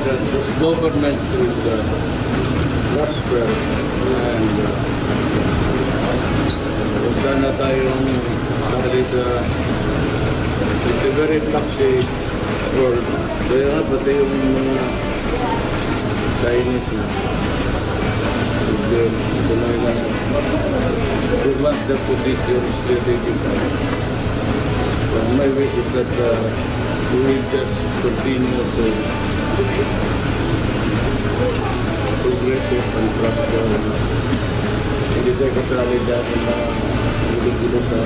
that this government should prosper and kung sana tayong sakali sa it's a very toxic world. Kaya nga pati yung mga Chinese na they want the position strategic. My wish is that we will just continue to progressive and prosper. Hindi tayo kasali dyan na gulo-gulo sa